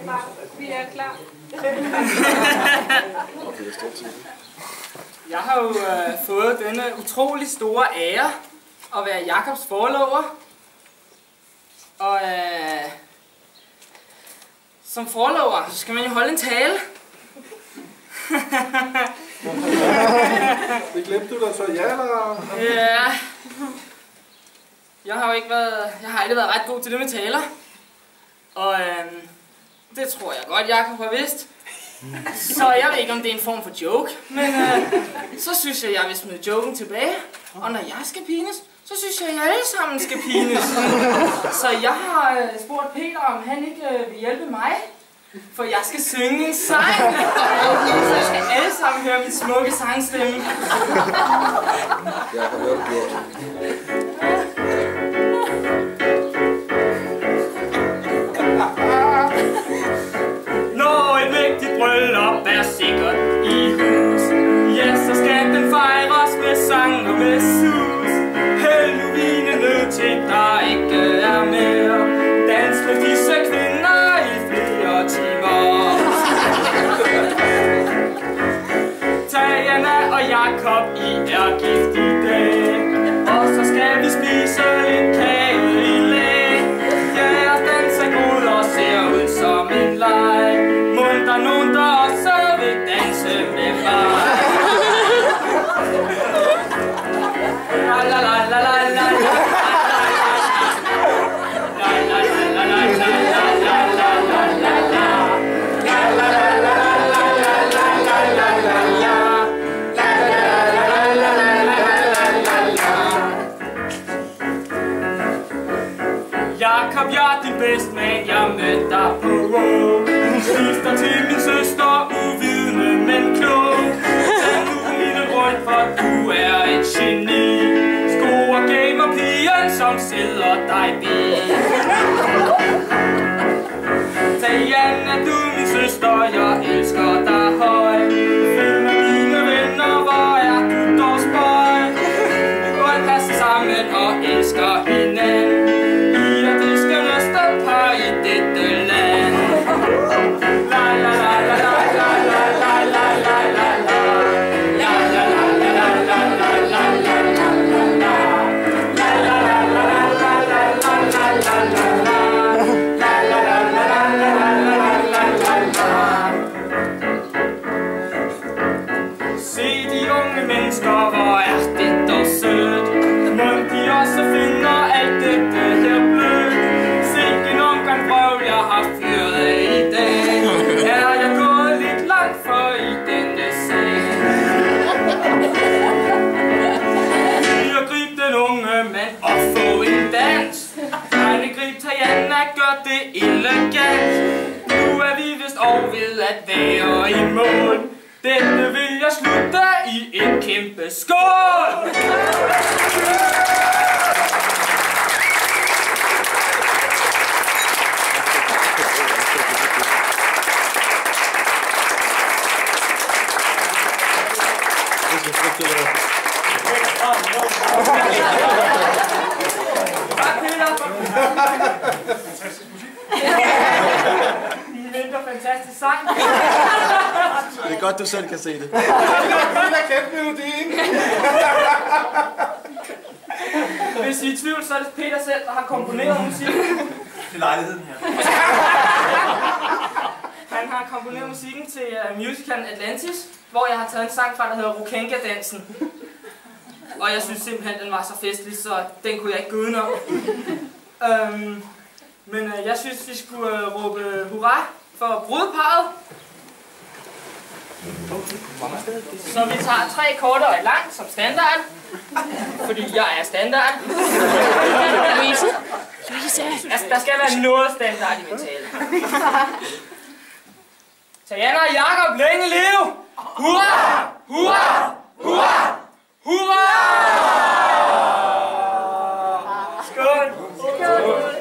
far. Vi er klar. Jeg har jo fået denne utrolig store ære at være Jakobs forlover. Og som forlover, så skal man jo holde en tale. Det glemte du da så, ja eller? Ja. Jeg har aldrig været ret god til det med taler. Og det tror jeg godt, Jakob har vidst. Så jeg ved ikke, om det er en form for joke. Men så synes jeg vil smide joken tilbage. Og når jeg skal pines, så synes jeg alle sammen skal pines. Så jeg har spurgt Peter, om han ikke vil hjælpe mig. For jeg skal synge en sang. Så jeg skal alle sammen høre min smukke sangstemme. Jeg har hørt gjort. Når et vigtigt bryllup er sikkert i hus, ja, så skal den fejres med sang og med sus. Hæld nu vinene til der ikke er mere. Dans med disse kvinder i flere timer. Tag Anna og Jakob, I er gift i dag. Og så skal vi spise en kage i læg. Ja, den ser god og ser ud som en leg. Mon der nogen, der også vil danse med mig. La la la la la la la. Jakob, jeg er din bedste man, jeg mødte dig på Row. Skifter til min søster, uvidende, men klog. Tag nu lille rundt, for du er et geni. Sko og gamerpigen, som sidder dig bil. Tag Anna, du min søster, jeg elsker dig høj. Følg med mine venner, hvor er du dog spøj. Gå og passe sammen og elsker hinanden. I dette land. La la la la la la la la la la la la. La la la la la la la la la la. La la la la la la la la la la. La la la la la la la. Se de unge mennesker, hvor er det dog sødt. Mon de også finder alt dette her blødt. Jeg har fyret af i dag. Er jeg gået lidt langt for i denne sag? Jeg grib den unge mand og få en dans. Drenge grib Tajana, gør det elegant. Nu er vi vist over ved at være i mål. Dette vil jeg slutte i en kæmpe skål. Fantastisk musik. Fantastisk sang. Det er godt, du selv kan se det. Det er kæmpe melodien. Hvis I er i tvivl, så er det Peter selv, der har komponeret musikken. Det er lejligheden her. Han har komponeret musikken til musicalen Atlantis, hvor jeg har taget en sang fra, der hedder Rukenga-dansen. Og jeg synes simpelthen, den var så festlig, så den kunne jeg ikke gå udenom. Men jeg synes, vi skulle råbe hurra for brudeparret. Så vi tager 3 korter og et langt som standard. Fordi jeg er standard. Louise? Altså, der skal være noget standard i min tale. Tajana og Jakob, længe leve! Hurra! Hurra! Hurra! Hurra! Skål! Skål!